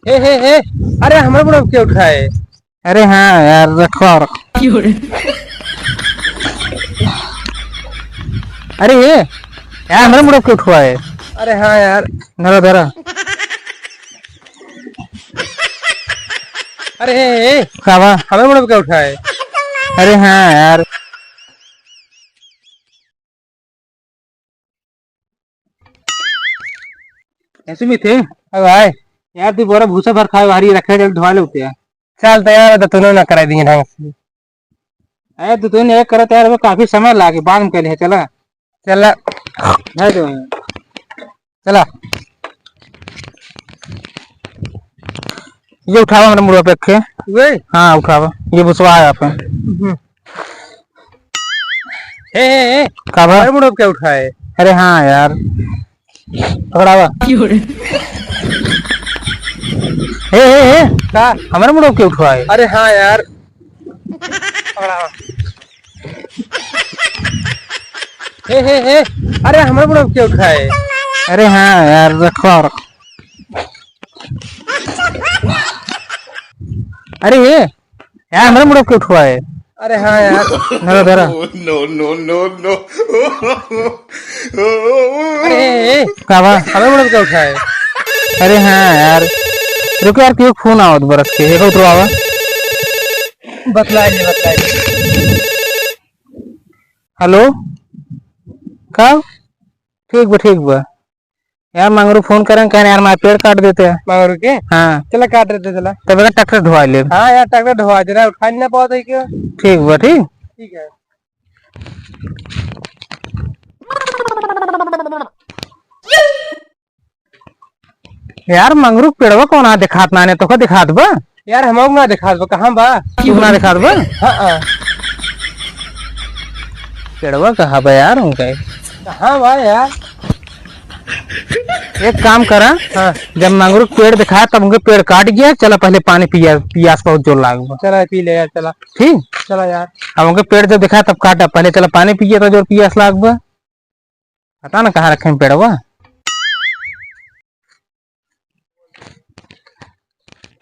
हे अरे हमारे बड़ा क्या उठाए। अरे हाँ यार रखो और अरे ये यार हमारे मुड़ा क्यों उठवा है। अरे हाँ यार। धरा धरा। अरे खावा हमारे बड़ा क्या उठाए। अरे हाँ यार ऐसे भी थे। अब आए यार तू बोरा भूसा भर खाए भारी रखे जल धोवा लेते हैं। चल तैयार है तो तूने ना करा दिए ढंग से। अरे तू तूने एक करत यार वो काफी समय लागे बाद में कहले चला चला है तो चला ये उठावा हमारे मुड़ा पे रखे। वे हाँ उठावा ये भूसवा है आप हे काबा। हमारे बड़ा क्या उठाए। अरे हाँ यार पकड़ावा हे का हमारे मुड़ा क्यों उठवा है। अरे हाँ यार। हे अरे हमारे बड़ा क्या उठाए। अरे हाँ यार रखो और अरे ये यार हमारे मुड़ा क्यों उठवा है। अरे हाँ यार। धरा धरा। no. अरे काबा हमारे बड़ा क्या उठाए। अरे हाँ यार रुको यार क्यों फोन आवत बरस के एक उतरवावा बतलाइए। हेलो का ठीक बा यार मंगरू फोन करें कहने यार मैं पेड़ काट देते हैं। मगर के हाँ चला काट रहे थे चला। तब ट्रैक्टर धोवा ले। हाँ यार ट्रैक्टर ढोवा दे रहा है उठा नहीं पाता है क्या। ठीक बा ठीक। ठीक है। यार मंगरू पेड़वा कौन आ दिखात ना ने तो का दिखात बा यार हम ना दिखा दो कहाँ बा। तू ना दिखात बा हाँ पेड़वा कहा बा यार उनका कहाँ बा यार। एक काम करा। हाँ जब मंगरू पेड़ दिखाया तब उनके पेड़ काट गया चला पहले पानी पियास बहुत जोर लाग चला पी ले यार चला। ठीक। चला यार। अब उनके पेड़ जब दिखाया तब काटा पहले चला पानी पिया था जोर पियास लाग बा पता ना कहाँ रखे पेड़वा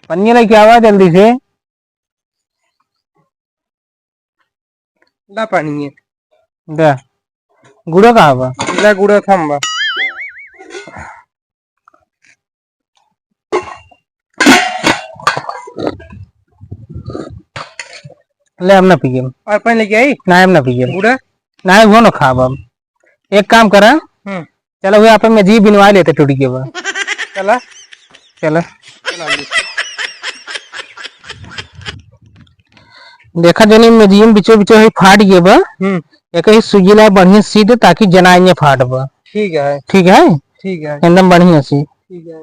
पन्नी लेके आवा जल्दी से। ला पानी है दे गुड़ा कहाँ बा। ला गुड़ा थम्बा। ले हम ना पिए और पानी लेके आई ना हम ना पिए गुड़ा। ना वो ना खाब अब एक काम करा चलो वो आप में जी बिनवा लेते टूट के बा चला चलो चला ले। देखा जनी में जी बिचो ही फाट गए बा एक ही सुई ला बढ़िया सीधे ताकि जनाई फाट बा। ठीक है ठीक है ठीक है एकदम बढ़िया सी। ठीक है।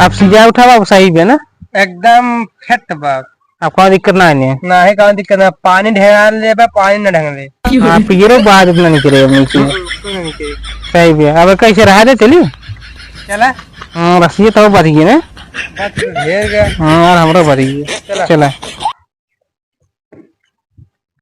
आप सीधा उठावा आप सही है ना एकदम फिट बाप। आपको दिक्कत ना है ना है कहाँ दिक्कत है पानी ढंगा ले बा पानी न ढंग ले। आप ये रो बात इतना नहीं करे नीचे सही भी है। अब कैसे रहा दे चली चला रस्सी तो बढ़ गई ना ढेर गया। हाँ हमारा बढ़ गई चला।